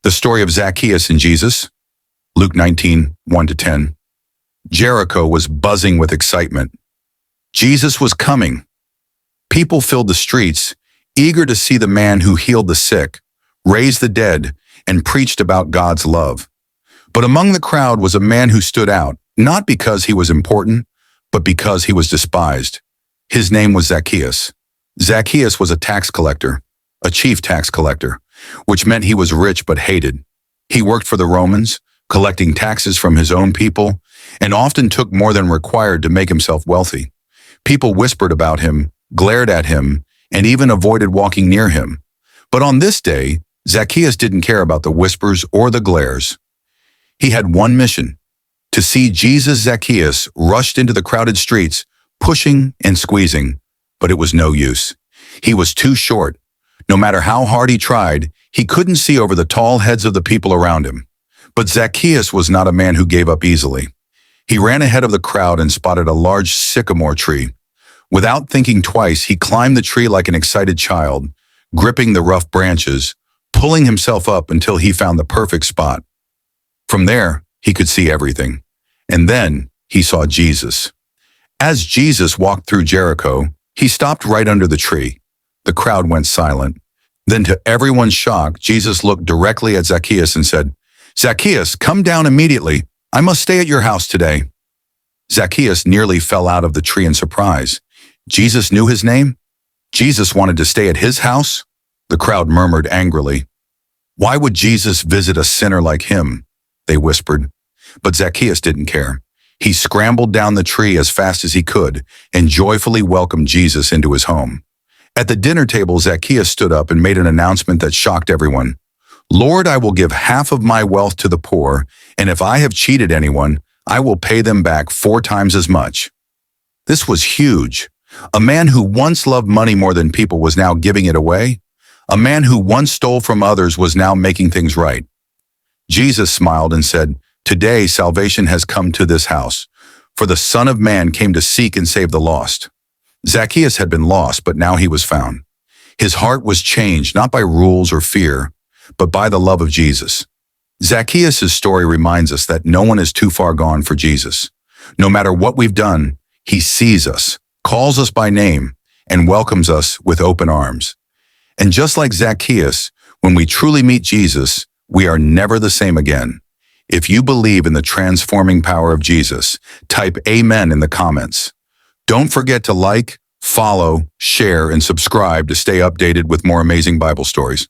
The story of Zacchaeus and Jesus, Luke 19, 1-10. Jericho was buzzing with excitement. Jesus was coming. People filled the streets, eager to see the man who healed the sick, raised the dead, and preached about God's love. But among the crowd was a man who stood out, not because he was important, but because he was despised. His name was Zacchaeus. Zacchaeus was a tax collector, a chief tax collector, which meant he was rich but hated. He worked for the Romans, collecting taxes from his own people, and often took more than required to make himself wealthy. People whispered about him, glared at him, and even avoided walking near him. But on this day, Zacchaeus didn't care about the whispers or the glares. He had one mission: to see Jesus. Zacchaeus rushed into the crowded streets, pushing and squeezing, but it was no use. He was too short. No matter how hard he tried, he couldn't see over the tall heads of the people around him. But Zacchaeus was not a man who gave up easily. He ran ahead of the crowd and spotted a large sycamore tree. Without thinking twice, he climbed the tree like an excited child, gripping the rough branches, pulling himself up until he found the perfect spot. From there, he could see everything. And then he saw Jesus. As Jesus walked through Jericho, he stopped right under the tree. The crowd went silent. Then, to everyone's shock, Jesus looked directly at Zacchaeus and said, "Zacchaeus, come down immediately. I must stay at your house today." Zacchaeus nearly fell out of the tree in surprise. Jesus knew his name? Jesus wanted to stay at his house? The crowd murmured angrily. "Why would Jesus visit a sinner like him?" they whispered. But Zacchaeus didn't care. He scrambled down the tree as fast as he could and joyfully welcomed Jesus into his home. At the dinner table, Zacchaeus stood up and made an announcement that shocked everyone. "Lord, I will give half of my wealth to the poor, and if I have cheated anyone, I will pay them back 4 times as much." This was huge. A man who once loved money more than people was now giving it away. A man who once stole from others was now making things right. Jesus smiled and said, "Today salvation has come to this house, for the Son of Man came to seek and save the lost." Zacchaeus had been lost, but now he was found. His heart was changed not by rules or fear, but by the love of Jesus. Zacchaeus' story reminds us that no one is too far gone for Jesus. No matter what we've done, he sees us, calls us by name, and welcomes us with open arms. And just like Zacchaeus, when we truly meet Jesus, we are never the same again. If you believe in the transforming power of Jesus, type Amen in the comments. Don't forget to like, follow, share, and subscribe to stay updated with more amazing Bible stories.